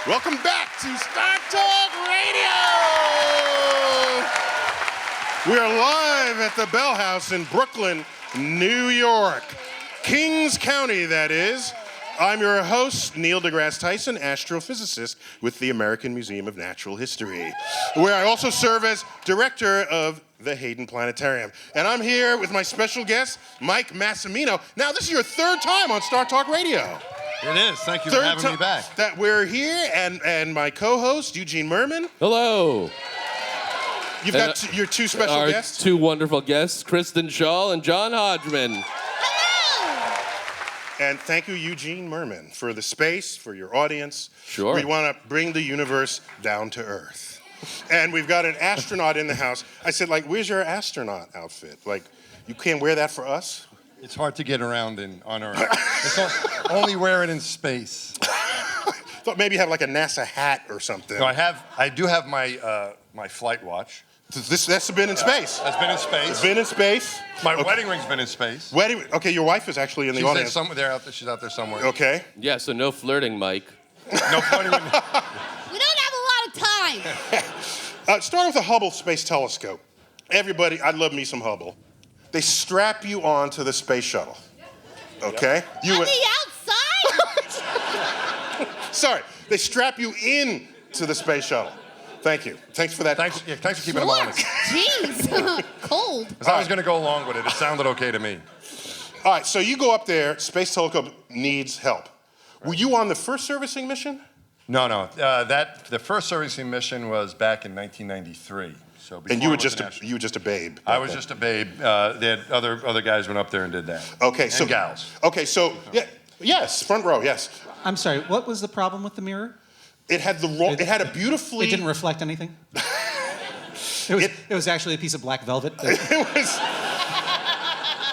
Welcome back to StarTalk Radio. We are live at the Bell House in Brooklyn, New York. Kings County, that is. I'm your host, Neil deGrasse Tyson, astrophysicist with the American Museum of Natural History, where I also serve as director of the Hayden Planetarium. And I'm here with my special guest, Mike Massimino. Now, this is your third time on StarTalk Radio. It is. Thank you for having me back. That we're here, and my co-host, Eugene Mirman. Hello. You've got your two special guests? Two wonderful guests, KRISTEN SCHAAL and John Hodgman. And thank you, Eugene Mirman, for the space, for your audience. Sure. We want to bring the universe down to Earth. And we've got an astronaut in the house. I said, where's your astronaut outfit? You can't wear that for us? It's hard to get around on Earth. Only wear it in space. Thought maybe you have a NASA hat or something. No, I do have my my flight watch. That's been in space. That's been in space. It's been in space. My wedding ring's been in space. Okay, your wife is actually in the audience. She's out there somewhere. Okay. Yeah, so no flirting, Mike. No flirting. We don't have a lot of time. Start with the Hubble Space Telescope. Everybody, I love me some Hubble. They strap you onto the space shuttle. Okay? On the outside? Sorry, they strap you in to the space shuttle. Thank you. Thanks for that. Thanks for keeping them honest. Jeez, cold. Because I was going to go along with it. It sounded okay to me. All right, so you go up there. Space Telescope needs help. Were you on the first servicing mission? No. The first servicing mission was back in 1993. So and you were just a babe. I was just a babe. Other guys went up there and did that. Okay, and gals. Okay, so yes, front row, yes. I'm sorry. What was the problem with the mirror? It had it had a beautifully. It didn't reflect anything. It was actually a piece of black velvet.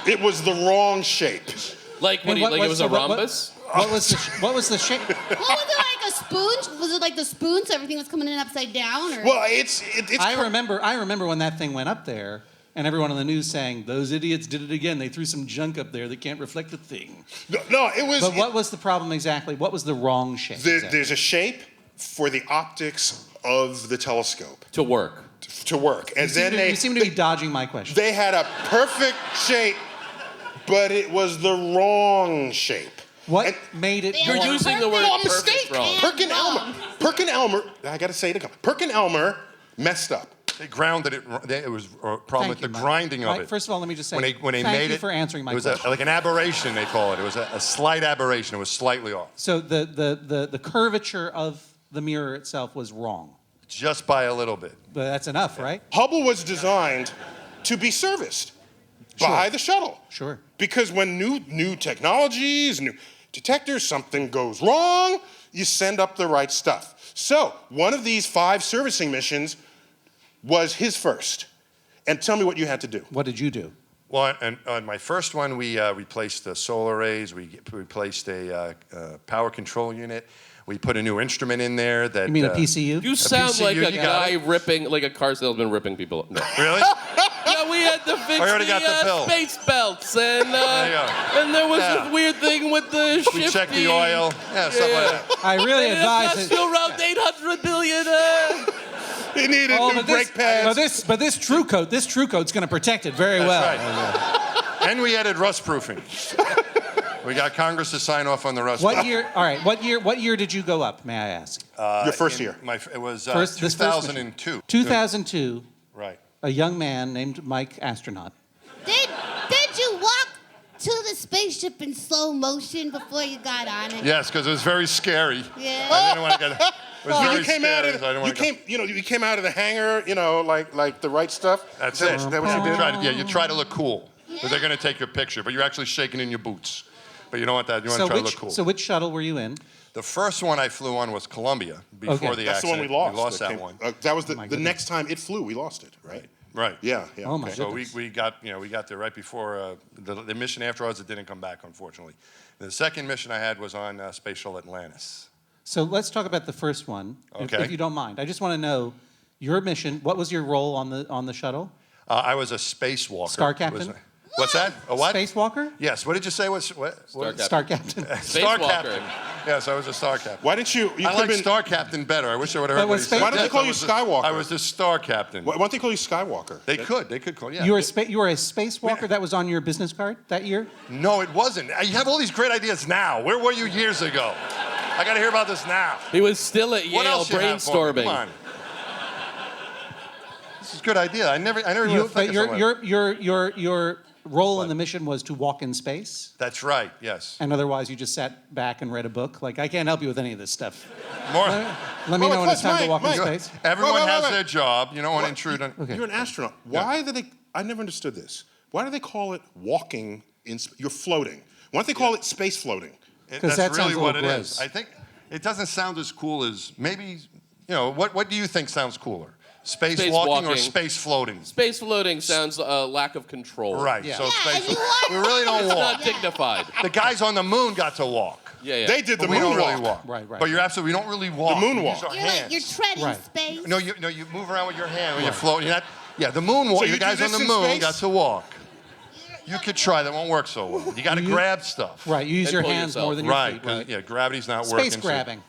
It was the wrong shape. It was a rhombus? What was the shape? What was it, like a spoon? Was it like the spoon so everything was coming in upside down? Or? Well, I remember when that thing went up there, and everyone on the news saying, "Those idiots did it again. They threw some junk up there that can't reflect the thing." No, it was. But what was the problem exactly? What was the wrong shape? There's a shape for the optics of the telescope To work. And you seem to be dodging my question. They had a perfect shape, but it was the wrong shape. What made it? You're using the word perfect wrong. Perkin-Elmer, I got to say it. Perkin-Elmer messed up. They grounded it. It was a problem with the grinding of it. First of all, let me just say, when they thank made you it for answering my question. question. It was like an aberration, they call it. It was a slight aberration. It was slightly off. So the curvature of the mirror itself was wrong. Just by a little bit. But that's enough, right? Hubble was designed to be serviced by the shuttle. Sure. Because when new technologies, new detectors, something goes wrong, you send up the right stuff. So one of these 5 servicing missions was his first. And tell me what you had to do. What did you do? Well, on my first one, we replaced the solar arrays. We replaced a power control unit. We put a new instrument in there that... You mean a PCU? You sound like a guy ripping, like a car salesman ripping people up. No. Really? Yeah, we had to fix the space belts, and there was this weird thing with the shifting. We checked the oil. Yeah, stuff like that. I really advise it. Still around 800 billion. He needed new brake pads. But this true coat's going to protect it very well. Right. And we added rust proofing. We got Congress to sign off on the rust. What year? All right. What year did you go up? May I ask? Your first year. It was 2002. 2002. Right. A young man named Mike Astronaut. Did you walk to the spaceship in slow motion before you got on it? Yes, because it was very scary. Yeah. I didn't want to get. It was very scary. You came out of the hangar, like the right stuff. That's it. That what you did? You try to look cool. Because they're going to take your picture, but you're actually shaking in your boots. But you don't want that. You want to try to look cool. So which shuttle were you in? The first one I flew on was Columbia before the That's accident. the one we lost. We lost that one. That was the next time it flew. We lost it, right? Right. Yeah. Oh my So goodness. we got there right before the mission afterwards. It didn't come back, unfortunately. The second mission I had was on Space Shuttle Atlantis. So let's talk about the first one, Okay. if you don't mind. I just want to know your mission. What was your role on the shuttle? I was a spacewalker. Star captain? What's that? A what? Spacewalker? Yes. What did you say? What? Star captain. Star captain. Star captain. Yes, I was a star captain. Why didn't you? You I could like been. Star Captain better. I wish I would have But heard what was he said. Space- Why don't they call you I was Skywalker? I was the Star Captain. Why don't they call you Skywalker? They could call. Yeah. You were a spacewalker. That was on your business card that year. No, it wasn't. You have all these great ideas now. Where were you years ago? I got to hear about this now. He was still at What Yale else you have for me? brainstorming. Come on. This is a good idea. I never even But think of something. your role in the mission was to walk in space, That's right. Yes. and otherwise you just sat back and read a book. Like, I can't help you with any of this stuff. More. Let me know when it's time to Mike, walk in Mike. space. Everyone Wait. has their job. You don't want to intrude on. Okay. You're an astronaut. Why do they? I never understood this. Why do they call it walking in? You're floating. Why don't they call it space floating? 'Cause that That's sounds really a what little it gross. is. I think it doesn't sound as cool as maybe. What do you think sounds cooler? Space walking or Spacewalking. space floating? Space floating sounds lack of control. Right. Yeah. So Yeah, space. you walk- We really don't It's walk. not dignified. The guys on the moon got to walk. Yeah. They did the But we don't really moonwalk. walk. Right. But you're absolutely. We don't really walk. The We moonwalk. use our You're like hands. you're treading Right. space. No, you move around with your hand when you're floating. You're not, yeah, the moonwalk. So you the do guys on this the in moon space? got to walk. You could try. That won't work so well. You got to grab stuff. Right. You use And your pull hands yourself. more than your Right. feet. 'Cause, Right. yeah, gravity's not working. Space so- grabbing.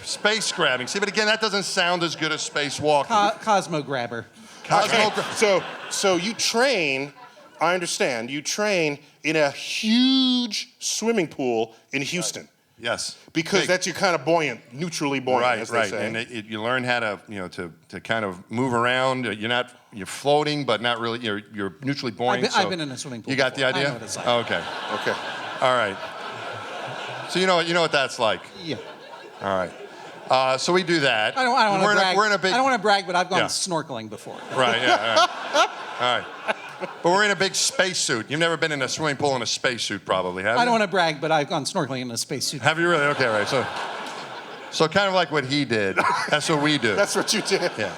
Space grabbing. See, but again, that doesn't sound as good as space walking. Cosmo grabber. Cosmo Okay, so you train. I understand. You train in a huge swimming pool in Houston Yes. because Big. that's you're kind of buoyant, neutrally buoyant, Right, as they right, say. and you learn how to, to kind of move around. You're floating, but not really. You're neutrally buoyant. I've been in a swimming pool You got before. the I idea? know what it's like. Okay, Okay. all right. So you know what that's like. Yeah. All right. So we do that. I don't want to brag. We're in a big. I don't want to brag, but I've gone Yeah. snorkeling before. Right. Yeah. All right. But we're in a big spacesuit. You've never been in a swimming pool in a spacesuit, probably, have you? I don't want to brag, but I've gone snorkeling in a spacesuit. Have you really? Okay, right. So kind of like what he did. That's what we do. That's what you did. Yeah.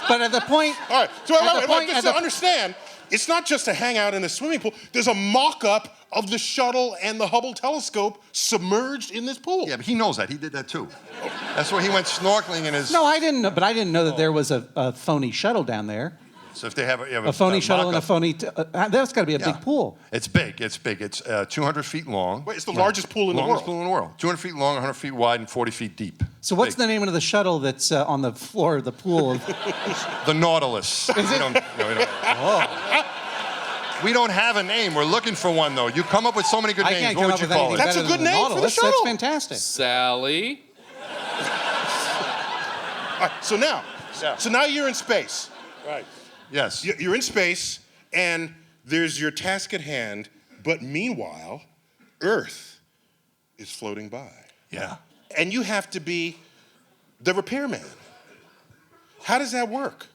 But at the point, All right. So At the point- just at to the- understand, it's not just to hang out in a swimming pool. There's a mock-up of the shuttle and the Hubble telescope submerged in this pool. Yeah, but he knows that. He did that too. That's why he went snorkeling in his. no, I didn't know. But I didn't know that there was a phony shuttle down there. So if they have A phony shuttle and a mock-up. phony. That's got to be a Yeah. big pool. It's big. It's big. It's 200 feet long. Wait, it's the largest pool in the Longest world. pool in the world. 200 feet long, 100 feet wide, and 40 feet deep. So what's Big. the name of the shuttle that's on the floor of the pool? The Nautilus. Is it? We don't have a name. We're looking for one, though. You come up with so many good I names. can't What come would up you with call anything it? That's better a good than the name for the Nautilus. shuttle. That's fantastic. Sally. All right, so now, Yeah. so now you're in space. Right. Yes. You're in space, and there's your task at hand. But meanwhile, Earth is floating by, Yeah. and you have to be the repairman. How does that work?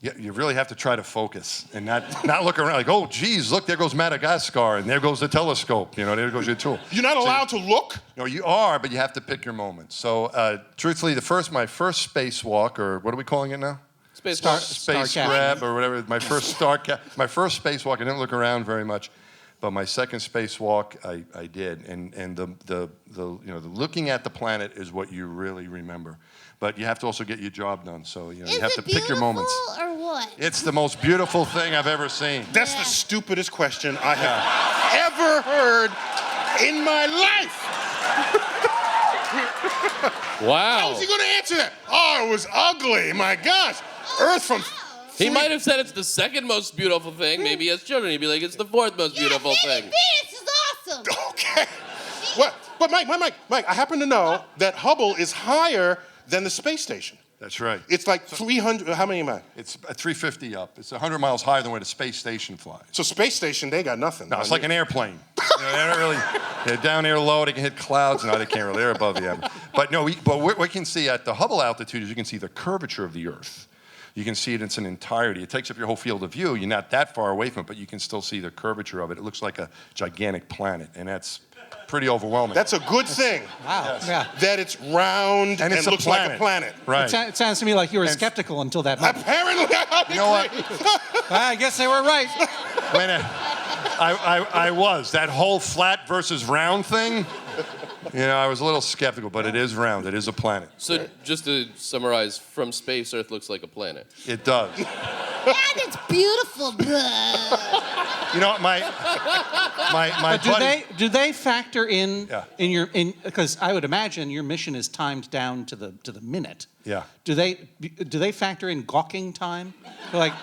Yeah, you really have to try to focus and not look around like, oh, geez, look, there goes Madagascar, and there goes the telescope. There goes your tool. You're not allowed to look. No, you are, but you have to pick your moments. So, truthfully, my first spacewalk, or what are we calling it now? Space Space Cap. grab or whatever. My first my first spacewalk. I didn't look around very much, but my second spacewalk I did, and the looking at the planet is what you really remember. But you have to also get your job done. So you Is have it to pick your moments. beautiful or what? It's the most beautiful thing I've ever seen. That's the stupidest question I have ever heard in my life. How Wow. was he going to answer that? Oh, it was ugly. My gosh. Earth from. He might have said it's the second most beautiful thing. Maybe as children, he'd be like, it's the fourth most beautiful thing. Venus is awesome. Okay. What? But Mike, I happen to know that Hubble is higher than the space station. That's right. It's like 300. How many am I? It's 350 up. It's 100 miles higher than where the space station flies. So space station, they got nothing. No, it's like an airplane. They're not really. They're down there low. They can hit clouds. No, they can't really. They're above the atmosphere. But no, what we can see at the Hubble altitude is you can see the curvature of the Earth. You can see it in its entirety. It takes up your whole field of view. You're not that far away from it, but you can still see the curvature of it. It looks like a gigantic planet, and that's pretty overwhelming. That's a good thing. Wow. Yes. Yeah. That it's round and, it's a looks like a planet. planet. Right. It sounds to me like you were skeptical until that moment. Apparently, You know what? I guess they were right. When I was. That whole flat versus round thing, I was a little skeptical, but it is round. It is a planet. So just to summarize, from space, Earth looks like a planet. It does. And it's beautiful. Blah. You know, my But buddy. do they factor in Yeah. because I would imagine your mission is timed down to the minute. Yeah. Do they factor in gawking time? They're like,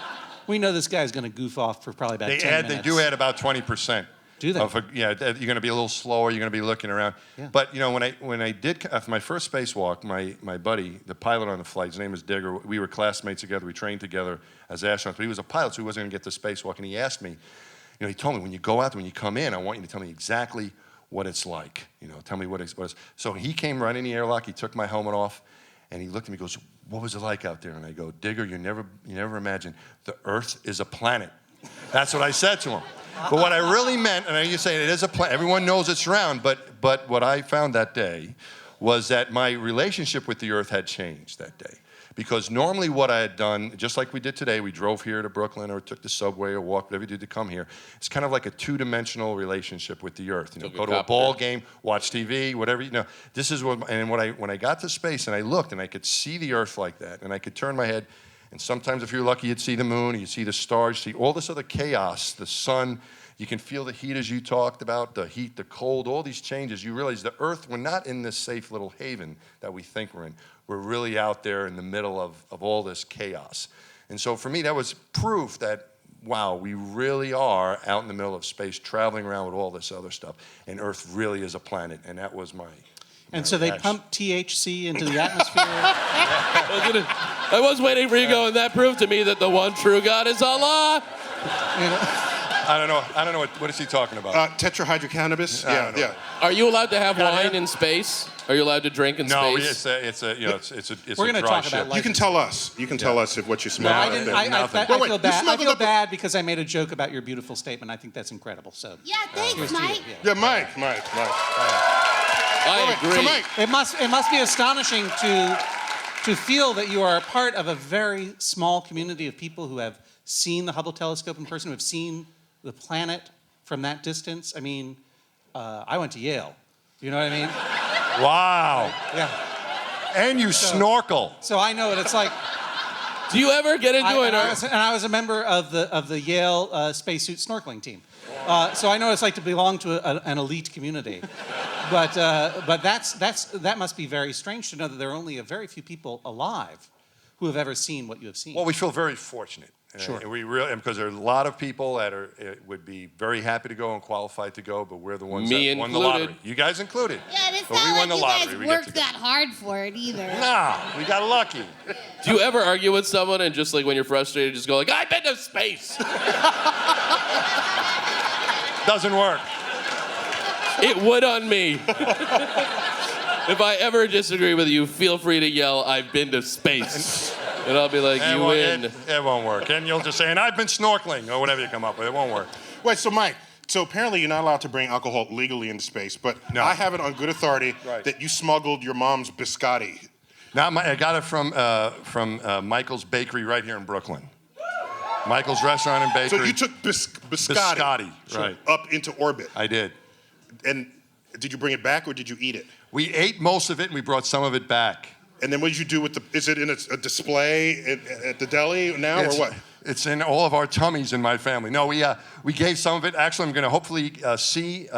we know this guy's going to goof off for probably about 10 minutes. They do add about 20%. Do they? You're going to be a little slower. You're going to be looking around. Yeah. But you know, when I did after my first spacewalk, my buddy, the pilot on the flight, his name is Digger. We were classmates together. We trained together as astronauts. But he was a pilot, so he wasn't going to get the spacewalk. And he asked me, you know, he told me, when you go out, when you come in, I want you to tell me exactly what it's like. You know, tell me what it's. So he came right in the airlock. He took my helmet off, and he looked at me. and goes, "What was it like out there?" And I go, "Digger, you never imagine the Earth is a planet." That's what I said to him. But what I really meant, and you say it is a planet. Everyone knows it's round. But what I found that day was that my relationship with the Earth had changed that day. Because normally what I had done, just like we did today, we drove here to Brooklyn or took the subway or walked, whatever you did to come here. It's kind of like a two-dimensional relationship with the Earth. You know, go to a ball game, watch TV, whatever. You know, this is what. And when I got to space and I looked and I could see the Earth like that, and I could turn my head, and sometimes if you're lucky, you'd see the moon, you'd see the stars, see all this other chaos, the sun. You can feel the heat as you talked about, the heat, the cold, all these changes. You realize the Earth, we're not in this safe little haven that we think we're in. We're really out there in the middle of all this chaos. And so for me, that was proof that, wow, we really are out in the middle of space, traveling around with all this other stuff. And Earth really is a planet. And that was my And so they pump THC into the atmosphere? I was waiting for you to go, and that proved to me that the one true God is Allah. I don't know. What is he talking about? Tetrahydrocannabis? Yeah. Are you allowed to have wine in space? Are you alled to drink in No, space? it's a We're going to dry talk ship. about life. You can tell us. You can tell us if what you smell. No, I didn't. I Wait, feel you bad. I smuggled feel up a- bad because I made a joke about your beautiful statement. I think that's incredible. So Yeah, thanks, here's to you. Mike. Yeah, Mike. I agree. So Mike, It must be astonishing to feel that you are a part of a very small community of people who have seen the Hubble telescope in person, who have seen the planet from that distance. I mean, I went to Yale. You know what I mean? Wow. Yeah. And you snorkel. So I know what it's like. Do you ever get into it? I was a member of the Yale spacesuit snorkeling team. So I know what it's like to belong to an elite community. But that must be very strange to know that there are only a very few people alive who have ever seen what you have seen. Well, we feel very fortunate. Sure. We really, because there are a lot of people that would be very happy to go and qualified to go, but we're the ones that won the lottery. You guys included. Yeah, it's But not we like won the you lottery. guys We get to worked go. that hard for it either. Nah, we got lucky. Do you ever argue with someone and just like when you're frustrated, just go like, "I've been to space." Doesn't work. It would on me. If I ever disagree with you, feel free to yell, "I've been to space." And I'll be like, "You win." It won't work. And you'll just say, "And I've been snorkeling," or whatever you come up with. It won't work. wait, so Mike, so apparently you're not allowed to bring alcohol legally into space, but No. I have it on good authority that you smuggled your mom's biscotti. I got it from Michael's Bakery right here in Brooklyn. Michael's Restaurant and Bakery. So you took biscotti, Biscotti, right. up into orbit. I did. And did you bring it back or did you eat it? We ate most of it and we brought some of it back. And then what did you do with is it in a display at the deli now or what? It's in all of our tummies in my family. No, we gave some of it. Actually, I'm going to hopefully see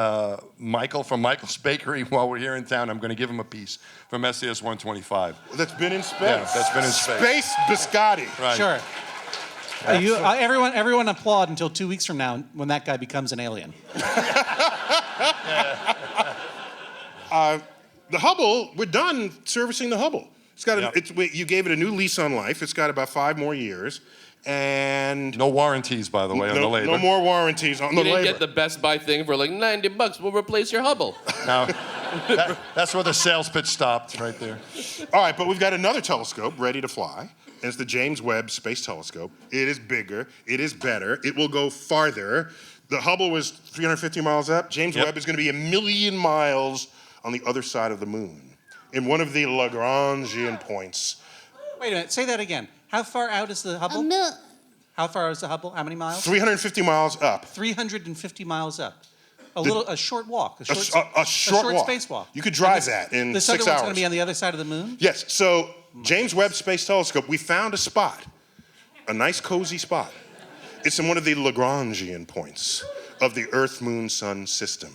Michael from Michael's Bakery while we're here in town. I'm going to give him a piece from SES 125. That's been in space. Yeah, that's been in space. Space biscotti. Right. Sure. Everyone applaud until 2 weeks from now when that guy becomes an alien. The Hubble, we're done servicing the Hubble. It's got you gave it a new lease on life. It's got about 5 more years. And no warranties, by the way, on the labor. No more warranties on You the labor. didn't get the Best Buy thing for like $90. We'll replace your Hubble. Now, that's where the sales pitch stopped, right there. All right, but we've got another telescope ready to fly. And it's the James Webb Space Telescope. It is bigger. It is better. It will go farther. The Hubble was 350 miles up. James Webb is going to be 1 million miles on the other side of the moon in one of the Lagrangian points. Wait a minute. Say that again. How far out is the Hubble? How far is the Hubble? How many miles? 350 miles up. 350 miles up. A short walk. A short walk. spacewalk. You could drive that in 6 hours. This other one's going to be on the other side of the moon? Yes. So James Webb Space Telescope, we found a spot, a nice cozy spot. It's in one of the Lagrangian points of the Earth-Moon-Sun system.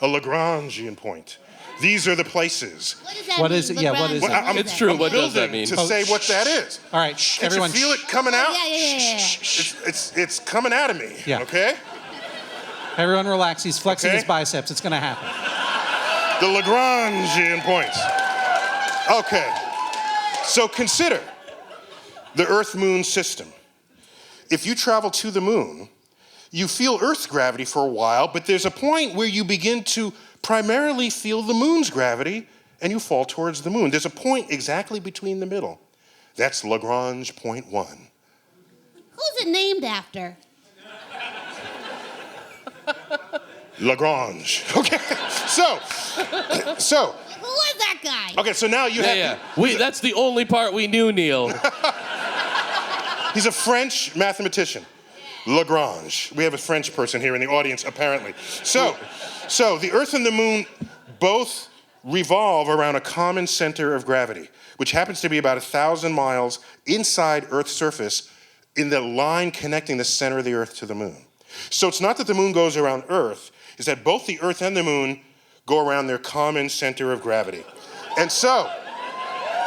A Lagrangian point. These are the places. What does that What mean? is it? Yeah, what is Lagrange? it? It's true. I'm What does that building mean? to say what that is. All right, Can't everyone. you feel it coming out? Yeah. It's coming out of me. Yeah. Okay? Everyone relax. He's flexing Okay. his biceps. It's going to happen. The Lagrangian points. Okay. So consider the Earth-Moon system. If you travel to the moon, you feel Earth's gravity for a while, but there's a point where you begin to primarily feel the moon's gravity and you fall towards the moon. There's a point exactly between the middle. That's Lagrange point 1. Who's it named after? Lagrange. Okay. So, Who was that guy? okay, so now you have. That's the only part we knew, Neil. He's a French mathematician. Lagrange. We have a French person here in the audience, apparently. So the Earth and the Moon both revolve around a common center of gravity, which happens to be about 1,000 miles inside Earth's surface in the line connecting the center of the Earth to the Moon. So it's not that the Moon goes around Earth, it's that both the Earth and the Moon go around their common center of gravity. And so,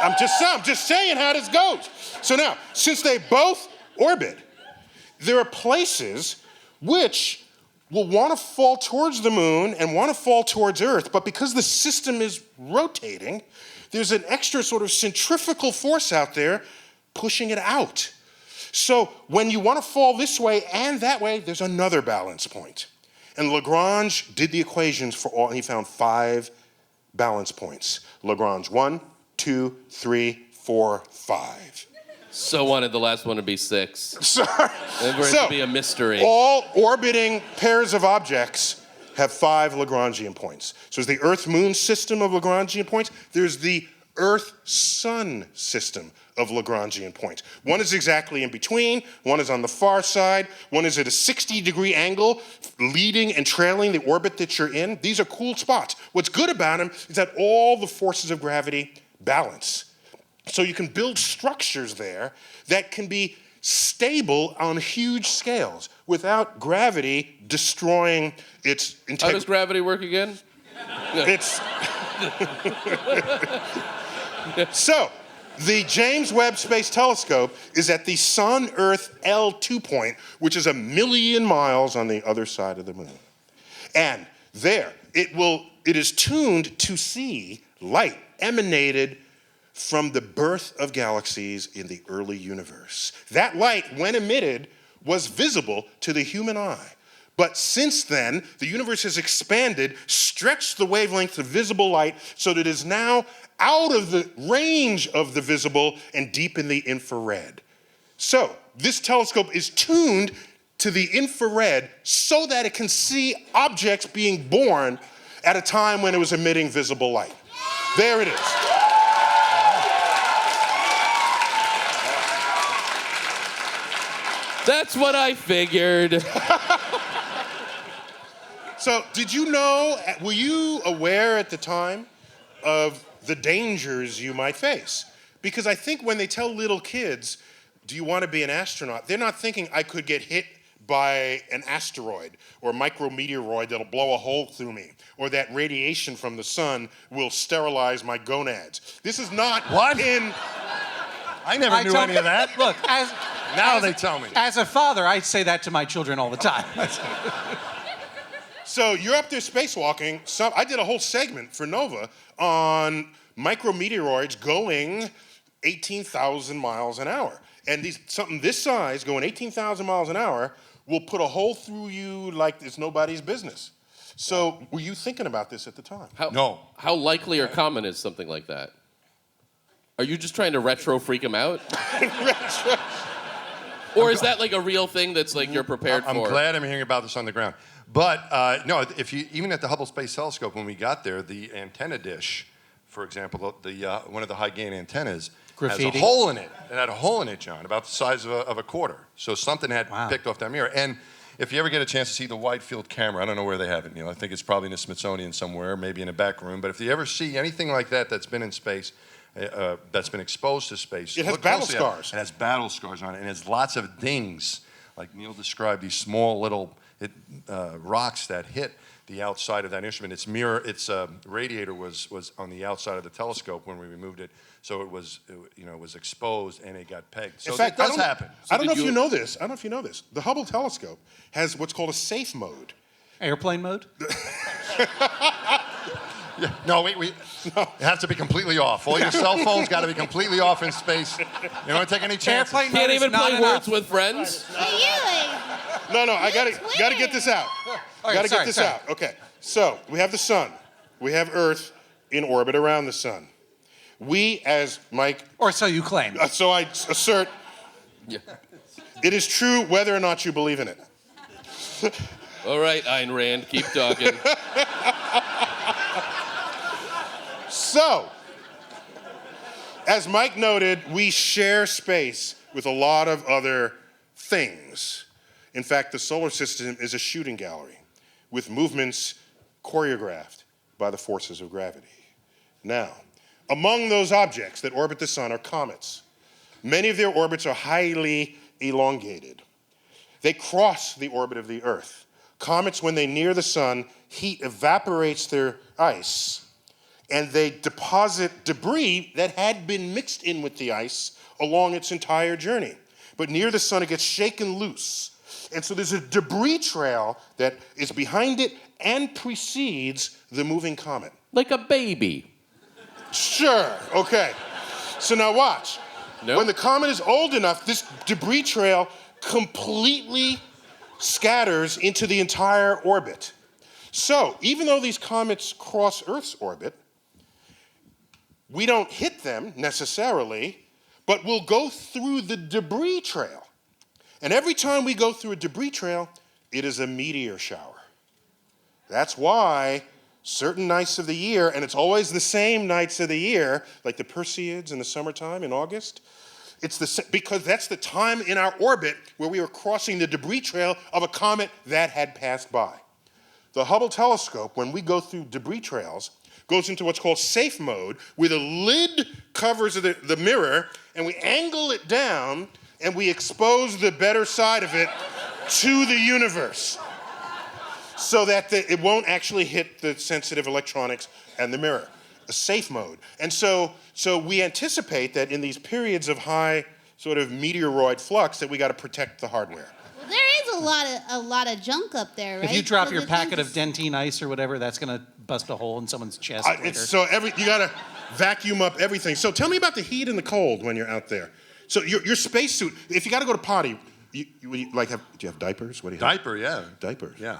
I'm just saying how this goes. So now, since they both orbit, there are places which will want to fall towards the moon and want to fall towards Earth, but because the system is rotating, there's an extra sort of centrifugal force out there pushing it out. So when you want to fall this way and that way, there's another balance point. And Lagrange did the equations for all, and he found 5 balance points. Lagrange 1, 2, 3, 4, 5. So wanted the last one to be 6. So And for it to be a mystery. all orbiting pairs of objects have 5 Lagrangian points. So there's the Earth-Moon system of Lagrangian points. There's the Earth-Sun system of Lagrangian points. One is exactly in between. One is on the far side. One is at a 60-degree angle, leading and trailing the orbit that you're in. These are cool spots. What's good about them is that all the forces of gravity balance. So you can build structures there that can be stable on huge scales without gravity destroying its How does integrity. gravity work again? It's so the James Webb Space Telescope is at the Sun-Earth L2 point, which is 1 million miles on the other side of the moon. And there, it is tuned to see light emanated from the birth of galaxies in the early universe. That light, when emitted, was visible to the human eye. But since then, the universe has expanded, stretched the wavelength of visible light so that it is now out of the range of the visible and deep in the infrared. So this telescope is tuned to the infrared so that it can see objects being born at a time when it was emitting visible light. There it is. That's what I figured. So did you know, were you aware at the time of the dangers you might face? Because I think when they tell little kids, do you want to be an astronaut? They're not thinking I could get hit by an asteroid or micrometeoroid that'll blow a hole through me, or that radiation from the sun will sterilize my gonads. This is not What? in... I never knew any of that. Look, Now they tell me. as a father, I say that to my children all the time. So you're up there spacewalking. I did a whole segment for Nova on micrometeoroids going 18,000 miles an hour. And something this size going 18,000 miles an hour will put a hole through you like it's nobody's business. So were you thinking about this at the time? No. How likely or common is something like that? Are you just trying to retro freak him out? Or is that like a real thing that's like you're prepared I'm for? glad I'm hearing about this on the ground. But no, even at the Hubble Space Telescope, when we got there, the antenna dish, for example, one of the high gain antennas, has Graffiti. a hole in it. It had a hole in it, John, about the size of a quarter. So something had picked off that mirror. And if you ever get a chance to see the wide field camera, I don't know where they have it, Neil. I think it's probably in the Smithsonian somewhere, maybe in a back room. But if you ever see anything like that that's been in space, that's been exposed to space, It has look battle closely at it. scars. It has battle scars on it, and it has lots of dings like Neil described, these small little rocks that hit the outside of that instrument. Its radiator was on the outside of the telescope when we removed it, so it was exposed and it got pegged. So In fact, that does happen. I don't know if you know this. The Hubble telescope has what's called a safe mode. Airplane mode? Yeah. No, it has to be completely off. All your cell phones got to be completely off in space. You don't want to take any chances. Airplane Can't mode even is not play enough. Words with Friends. No, I gotta get this out. Gotta get this out. Okay. So we have the sun. We have Earth in orbit around the sun. We, as Mike, Or so you claim. so I assert, it is true whether or not you believe in it. All right, Ayn Rand, keep talking. So, as Mike noted, we share space with a lot of other things. In fact, the solar system is a shooting gallery with movements choreographed by the forces of gravity. Now, among those objects that orbit the sun are comets. Many of their orbits are highly elongated. They cross the orbit of the Earth. Comets, when they near the sun, heat evaporates their ice, and they deposit debris that had been mixed in with the ice along its entire journey. But near the sun, it gets shaken loose. And so there's a debris trail that is behind it and precedes the moving comet. Like a baby. Sure, okay. So now watch. Nope. When the comet is old enough, this debris trail completely scatters into the entire orbit. So even though these comets cross Earth's orbit, we don't hit them necessarily, but we'll go through the debris trail. And every time we go through a debris trail, it is a meteor shower. That's why certain nights of the year, and it's always the same nights of the year, like the Perseids in the summertime in August, because that's the time in our orbit where we were crossing the debris trail of a comet that had passed by. The Hubble telescope, when we go through debris trails, goes into what's called safe mode, where the lid covers the mirror, and we angle it down, and we expose the better side of it to the universe, so that it won't actually hit the sensitive electronics and the mirror. A safe mode. And so we anticipate that in these periods of high sort of meteoroid flux that we got to protect the hardware. Well, there is a lot of junk up there, right? If you drop So your the packet of things- dentine ice or whatever, that's going to bust a hole in someone's chest later. You got to vacuum up everything. So tell me about the heat and the cold when you're out there. So your spacesuit, if you got to go to potty, do you have diapers? What do you have? Diaper, yeah. Diapers. Yeah.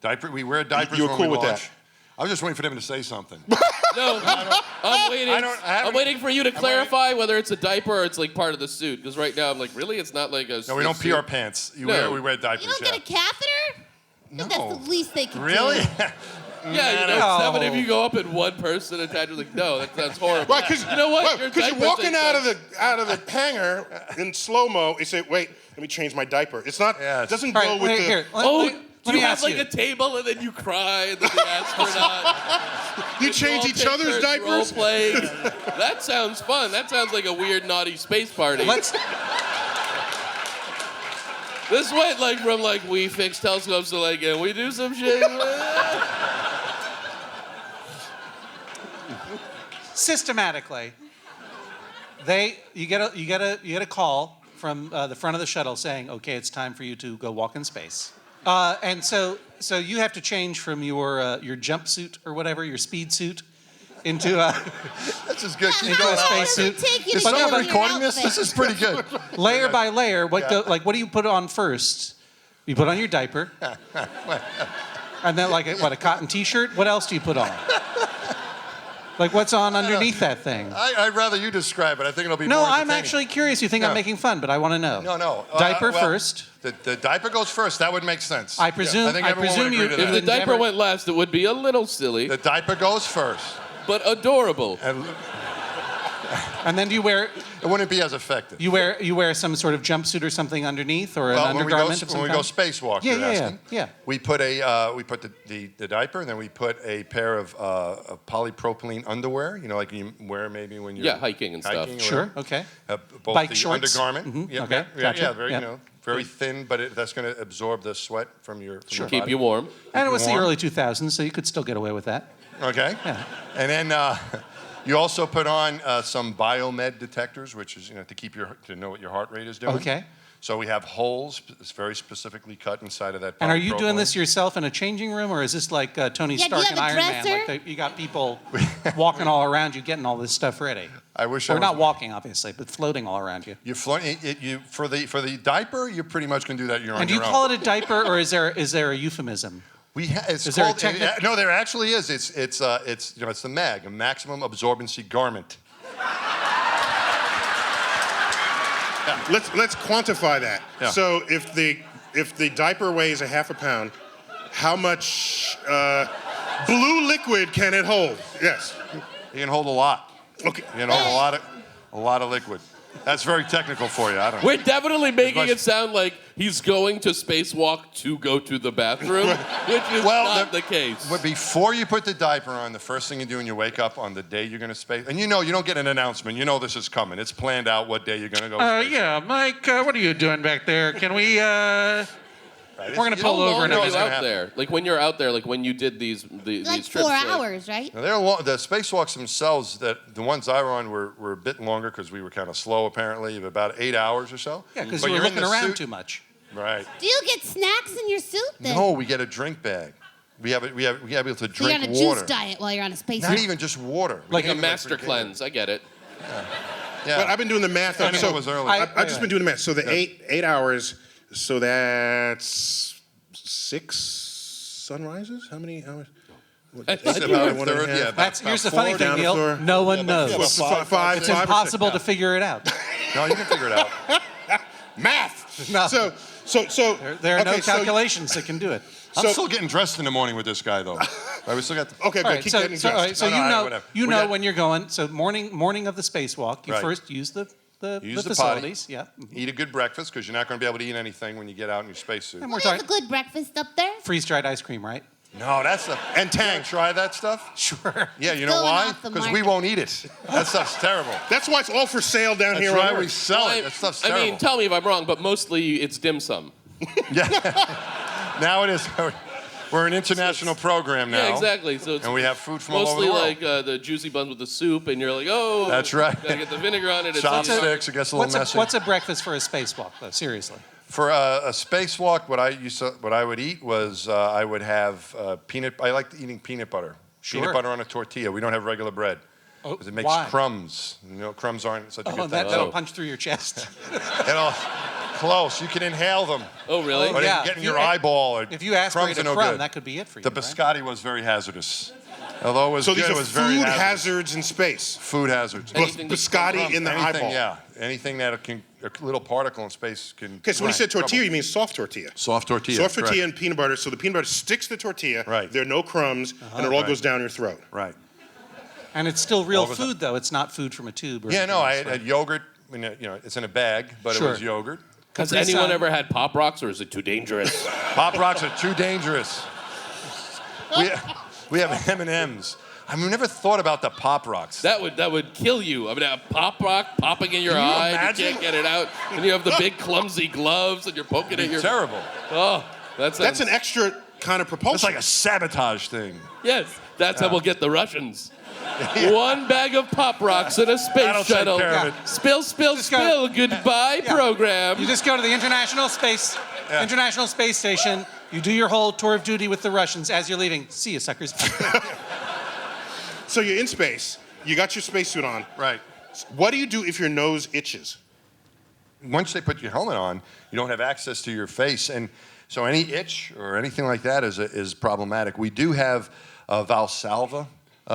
Diaper. We wear diapers You were when cool we with launch. that? I was just waiting for them to say something. No, I'm waiting. I'm waiting for you to clarify whether it's a diaper or it's like part of the suit. Because right now I'm like, really? It's not like a. No, we don't pee suit? our pants. We No. wear diapers. You don't get a catheter? I think No. that's the least they can Really? do. Yeah, you know, No. 7 if you go up in one person attached. Like, no, that sounds horrible. Right, because you know what? Your you're diaper walking thing out of sucks. the hangar in slow mo. You say, "Wait, let me change my diaper." It's not. Yes. It doesn't All go right, with wait, the. here. Oh, Let do me you have ask like you. a table and then you cry and then the astronaut? You change each other's diapers. Role-playing. That sounds fun. That sounds like a weird, naughty space party. This went like from like we fix telescopes to like, and we do some shit. Systematically, you get a call from the front of the shuttle saying, "Okay, it's time for you to go walk in space." And so you have to change from your jumpsuit or whatever, your speed suit, into a This is good. Keep Into going. a spacesuit. Is someone recording this? This is pretty good. layer by layer. What do you put on first? You put on your diaper, and then a cotton T-shirt. What else do you put on? Like what's on underneath that thing? I'd rather you describe it. I think it'll be No, more I'm entertaining. actually curious. You think I'm No. making fun, but I want to know. No. Diaper Well, first. The diaper goes first. That would make sense. I presume- I think I everyone presume would you- agree to If that. the diaper Never- went last, it would be a little silly, The diaper goes first. but adorable. And And then do you wear it wouldn't be as effective. you wear some sort of jumpsuit or something underneath, or an Well, when undergarment of some we go kind? spacewalk, Yeah, you're yeah, asking. yeah. We put the diaper, and then we put a pair of polypropylene underwear. You know, like you wear maybe when you're Yeah, hiking and stuff. or Sure. whatever. Okay. Both Bike the shorts? undergarment. Mhm, Yeah, okay, yeah, gotcha, yeah, very, yeah. you know, Very thin, but that's going to absorb the sweat from your Keep body. you warm. And it was the warm. early 2000s, so you could still get away with that. Okay. Yeah. And then you also put on some biomed detectors, which is to keep to know what your heart rate is doing. Okay. So we have holes very specifically cut inside of that. And are you doing polypropylene. this yourself in a changing room, or is this like Tony Yeah, do you Stark have and a Iron Man? dresser? Like you got people walking all around you, getting all this stuff ready. I wish Or I was, not walking, obviously, but floating all around you. You for the diaper, you pretty much can do that. You're on And do you your call own. it a diaper, or is there a euphemism? It's Is there a called, technic- no, there actually is. It's the MAG, a maximum absorbency garment. Let's quantify that. Yeah. So if the diaper weighs a half a pound, how much blue liquid can it hold? Yes. You can hold a lot. Okay. You can hold a lot of liquid. That's very technical for you. I don't know. We're definitely making much- it sound like he's going to Spacewalk to go to the bathroom, which is not the case. But before you put the diaper on, the first thing you do when you wake up on the day you're going to space, and you don't get an announcement. You know this is coming. It's planned out what day you're going to go. space. Yeah, Mike, what are you doing back there? Can we, Right, we're gonna you pull don't over How and long know are what's you gonna out happen. there? Like when you're out there, like when you did these Like trips. 4 hours, right? Now, the spacewalks themselves, the ones I were on were a bit longer because we were kind of slow apparently, about 8 hours or so. Yeah, because But you were you're in looking the around suit. too much. Right. Do you get snacks in your suit then? No, we get a drink bag. We have able to So drink you're on a water. juice diet while you're on a space Not suit. even just water. Like We a can't even master drink it. cleanse. I get it. Yeah. But I've been doing the math on I know it was early. I've just been doing the math. So the eight hours. So that's 6 sunrises. How many hours? What, That's eight about divided a by one and a third, half? yeah. That's, here's the four funny thing, down the Neil. floor. No one knows. Well, five It's or impossible six. to figure it out. No, you can figure it out. Math. No. So There are no okay, so- calculations that can do it. I'm still getting dressed in the morning with this guy, though. Right, we still got. Okay, All good. right, Keep so, getting so, all dressed. right, so No, you no, know, whatever. you We know got- when you're going. So morning of the spacewalk, you Right. first use the Use the facilities. Yeah. Eat a good breakfast because you're not going to be able to eat anything when you get out in your spacesuit. And Well, we're there's talking a good breakfast up there. freeze-dried ice cream, right? No, that's the. And You wanna Tang. try that stuff? Sure. Yeah, you know Going why? off the Because we market. won't eat it. That stuff's terrible. That's why it's all for sale down That's here why on we Earth. sell it. That stuff's terrible. I mean, tell me if I'm wrong, but mostly it's dim sum. Now it is. We're an international program now. Yeah, exactly. So it's And we have food from all over mostly the world. like the juicy buns with the soup, and you're like, oh, That's right. Gotta get the vinegar on it. It's Chopsticks. It gets a little messy. What's a breakfast for a spacewalk, though? Seriously. For a spacewalk, what I would eat was I would have peanut. I like eating peanut butter. Sure. Peanut butter on a tortilla. We don't have regular bread Oh, because it makes why? crumbs. crumbs aren't such a Oh, good that, thing. that'll Oh. punch through your chest. Close. You can inhale them. Oh, really? Or they yeah. get in If your you- eyeball. Or If you aspirate crumbs a are no crumb, good. that could be it for you. The right? biscotti was very hazardous. Although it was So good, these it are was very food hazardous. hazards in space. Food hazards. Anything that's Biscotti in the Anything, eyeball. yeah. Anything that a little particle in space can. Okay, so when you said tortilla, trouble. you mean soft tortilla. Soft tortilla. Soft tortilla correct. and peanut butter. So the peanut butter sticks to the tortilla. Right. There are no crumbs, and it all Right. goes down your throat. Right. And it's still real All the time. food, though. It's not food from a tube. Or Yeah, no, anything I else, had yogurt. It's in a bag, but Sure. it was yogurt. Has Capri anyone Sun. ever had Pop Rocks, or is it too dangerous? Pop Rocks are too dangerous. We have M&Ms. I mean, we never thought about the Pop Rocks. that would kill you. I mean, a Pop Rock popping in your Can you eye, and imagine? you can't get it out, and you have the big clumsy gloves, and you're poking at your. terrible. Oh, that's That's an extra kind of propulsion. It's like a sabotage thing. Yes, that's how we'll get the Russians. One bag of Pop Rocks in a space That'll take shuttle. care of it. Spill, spill, Just go- spill. Goodbye, Yeah. program. You just go to the International Space Station. You do your whole tour of duty with the Russians as you're leaving. See you, suckers. So you're in space. You got your spacesuit on. Right. What do you do if your nose itches? Once they put your helmet on, you don't have access to your face, and so any itch or anything like that is problematic. We do have a Valsalva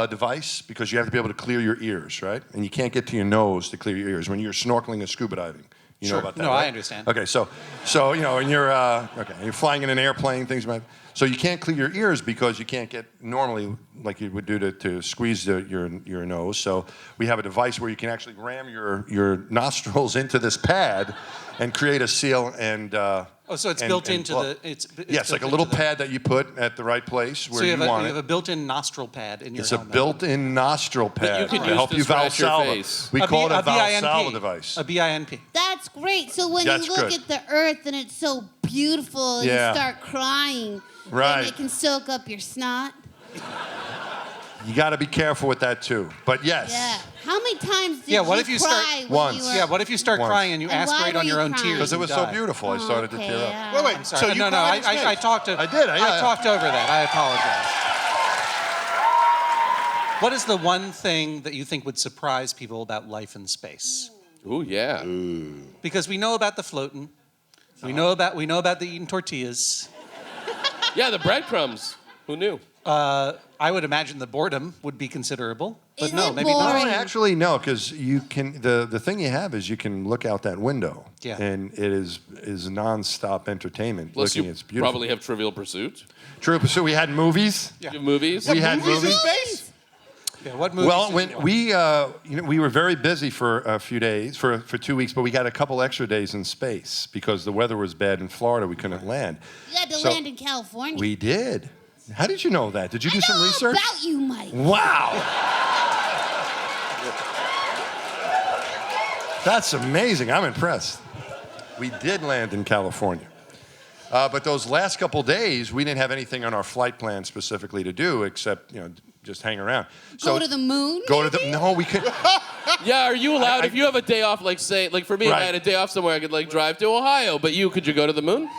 device because you have to be able to clear your ears, right? And you can't get to your nose to clear your ears when you're snorkeling and scuba diving. You know Sure. about that, No, right? I understand. Okay, so and you're flying in an airplane, things like that. So you can't clear your ears because you can't get normally like you would do to squeeze your nose. So we have a device where you can actually ram your nostrils into this pad and create a seal and. Oh, so it's and- built and into blow. the. It's Yes, like built a little into the- pad that you put at the right place where So you have, want you it. have a built-in nostril pad in your It's a helmet. built-in nostril pad you could to use help to you scratch your Valsalva. face. We call it a BINP. Valsalva device. A BINP. That's that's great. So when That's you look good. at the Earth and it's so beautiful, and Yeah. you start crying, Right. then it can soak up your snot. You got to be careful with that too. But yes. Yeah. How many times did Yeah, what you if you cry start- when Once. you were... Yeah, what if you start Once. crying and you And why aspirate were on your you own crying? tears? Because it and was so die? beautiful, I started to tear up. yeah. Wait, wait. I'm sorry. So you no, cried in I space? talked to. I did, yeah. I talked over that. I apologize. What is the one thing that you think would surprise people about life in space? Ooh, yeah. Because we know about the floating, we know about the eating tortillas. Yeah, the breadcrumbs. Who knew? I would imagine the boredom would be considerable, but Isn't no, it maybe not. boring? No, actually, no, because you can. The thing you have is you can look out that window, Yeah. and it is nonstop entertainment. Plus, looking, you it's beautiful. probably have Trivial Pursuit. True. So we had movies. You have movies. We had Movies in movies. space? Yeah, what movies Well, did when you watch? we were very busy for a few days, for 2 weeks, but we got a couple extra days in space because the weather was bad in Florida. We couldn't land. You had to So- land in California. We did. How did you know that? Did you I do some know research? about you, Mike. Wow. That's amazing. I'm impressed. We did land in California. But those last couple days, we didn't have anything on our flight plan specifically to do except, just hang around. Go to the moon? Go to the. No, we could. Yeah, are you allowed, if you have a day off, like for me, if Right. I had a day off somewhere, I could drive to Ohio, but could you go to the moon?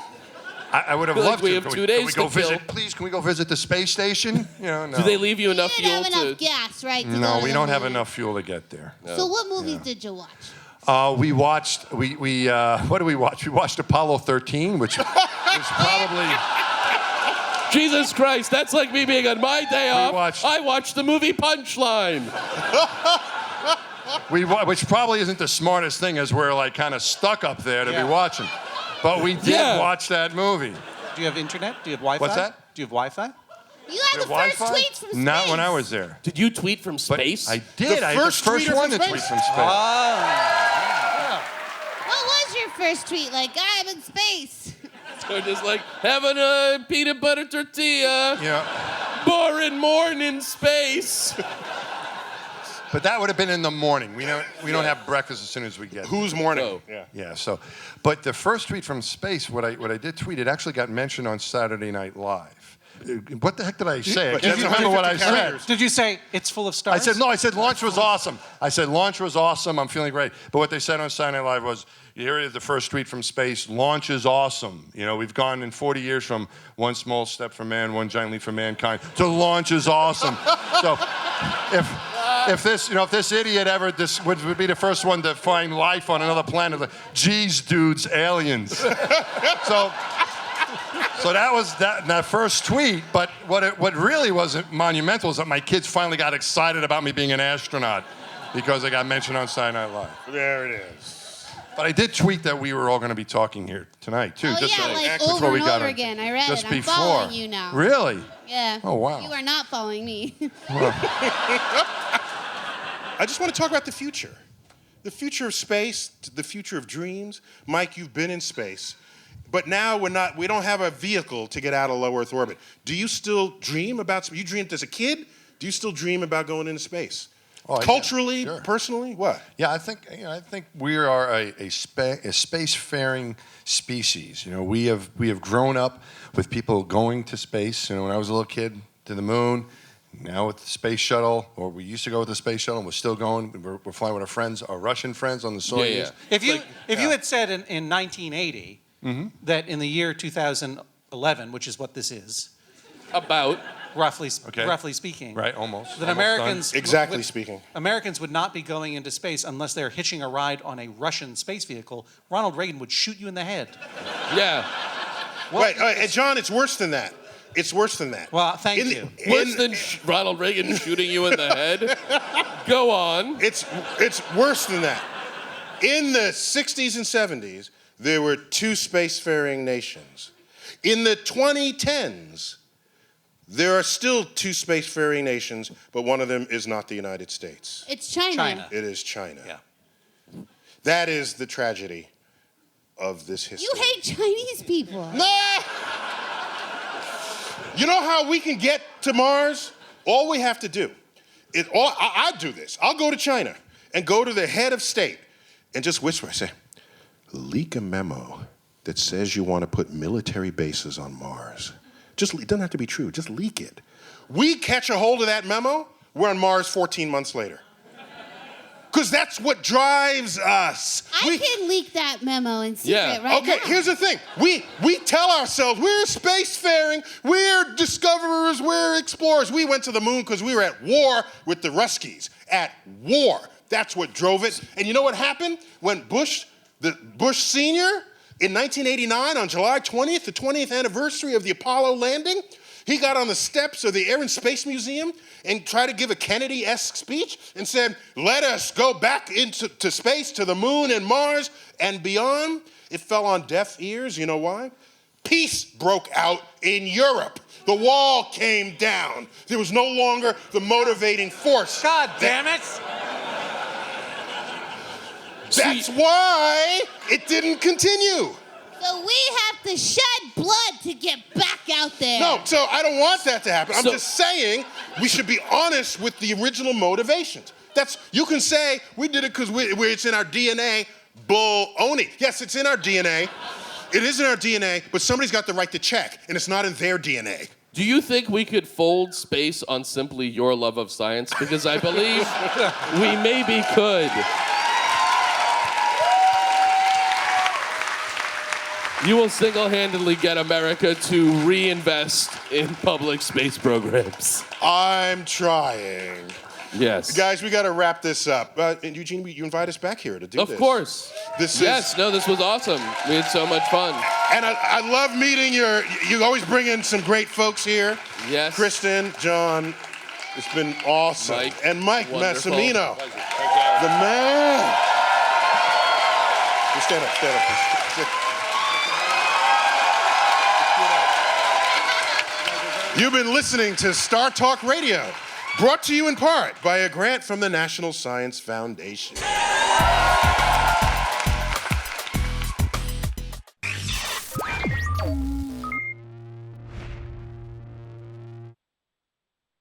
I would have feel like loved we to. have Can 2 can days we go to kill. visit? Please, can we go visit the space station? No. Do they leave you enough You didn't fuel have to... enough gas, right? to No, go to we the don't have moon. enough fuel to get there. So what movies did you watch? We watched. We what did we watch? We watched Apollo 13, which was probably. Jesus Christ, that's like me being on my day off. I watched the movie Punchline. Which probably isn't the smartest thing, as we're kind of stuck up there to Yeah. be watching. But we did Yeah. watch that movie. Do you have internet? Do you have Wi-Fi? What's that? Do you have Wi-Fi? You had the first tweets from space. Not when I was there. Did you tweet from But space? I did. The I first was the first tweeter one from to tweet space? from space. What was your first tweet? Like, I'm in space. Or just having a peanut butter tortilla, Yeah. boring morning space. But that would have been in the morning. We don't have breakfast as soon as we get there. Who's morning? Oh. Yeah. Yeah. So, but the first tweet from space, what I did tweet, it actually got mentioned on Saturday Night Live. What the heck did I say? I But can't that's remember what I 150 said. characters. Did you say it's full of stars? I said launch was awesome. I'm feeling great. But what they said on Saturday Night Live was, here is the first tweet from space, launch is awesome. We've gone in 40 years from one small step for man, one giant leap for mankind, to launch is awesome. So if this idiot ever would be the first one to find life on another planet, geez, dudes, aliens. So that was that first tweet, but what really wasn't monumental is that my kids finally got excited about me being an astronaut because I got mentioned on Saturday Night Live. There it is. But I did tweet that we were all going to be talking here tonight, too. Oh, just yeah, before over we and got over on. again. I read Just it. I'm before. following you now. Really? Yeah. Oh, wow. You are not following me. I just want to talk about the future. The future of space, the future of dreams. Mike, you've been in space. But now we don't have a vehicle to get out of low Earth orbit. Do you still dream about, you dreamed as a kid? Do you still dream about going into space? Oh, yeah, Culturally, sure. personally, what? Yeah, I think we are a spacefaring species. We have grown up with people going to space. When I was a little kid, to the moon. Now with the space shuttle, or we used to go with the space shuttle, and we're still going. We're flying with our friends, our Russian friends on the Soyuz. Yeah. If you had said in 1980 that in the year 2011, which is what this is, About. roughly speaking, Right, almost. that Almost Americans Exactly speaking. Americans would not be going into space unless they're hitching a ride on a Russian space vehicle. Ronald Reagan would shoot you in the head. Yeah. Wait, John, it's worse than that. It's worse than that. Well, thank you. Worse than Ronald Reagan shooting you in the head? Go on. It's worse than that. In the 60s and 70s, there were two spacefaring nations. In the 2010s, there are still two spacefaring nations, but one of them is not the United States. It's China. China. It is China. Yeah. That is the tragedy of this history. You hate Chinese people. No! You know how we can get to Mars? All we have to do, I do this. I'll go to China and go to the head of state and just whisper. I say, leak a memo that says you want to put military bases on Mars. It doesn't have to be true, just leak it. We catch a hold of that memo, we're on Mars 14 months later. Because that's what drives us. I can leak that memo and see it right now. Okay, here's the thing. We tell ourselves we're spacefaring, we're discoverers, we're explorers. We went to the moon because we were at war with the Ruskies. At war. That's what drove it. And you know what happened? When Bush Sr., in 1989, on July 20th, the 20th anniversary of the Apollo landing, he got on the steps of the Air and Space Museum and tried to give a Kennedy-esque speech and said, let us go back into space, to the moon and Mars and beyond. It fell on deaf ears. You know why? Peace broke out in Europe. The wall came down. There was no longer the motivating force. God damn it! That's why it didn't continue. So we have to shed blood to get back out there. No, so I don't want that to happen. I'm So- just saying we should be honest with the original motivations. You can say we did it because it's in our DNA. Bull-oni. Yes, it's in our DNA. It is in our DNA, but somebody's got the right to check, and it's not in their DNA. Do you think we could fold space on simply your love of science? Because I believe we maybe could. You will single-handedly get America to reinvest in public space programs. I'm trying. Yes. Guys, we got to wrap this up. And Eugene, you invite us back here to do this. Of course. This Yes, no, this was awesome. We had so much fun. And I love meeting you always bring in some great folks here. Yes. Kristen, John, it's been awesome. Mike, and Mike wonderful. Massimino, the man. You stand up, please. You've been listening to StarTalk Radio, brought to you in part by a grant from the National Science Foundation.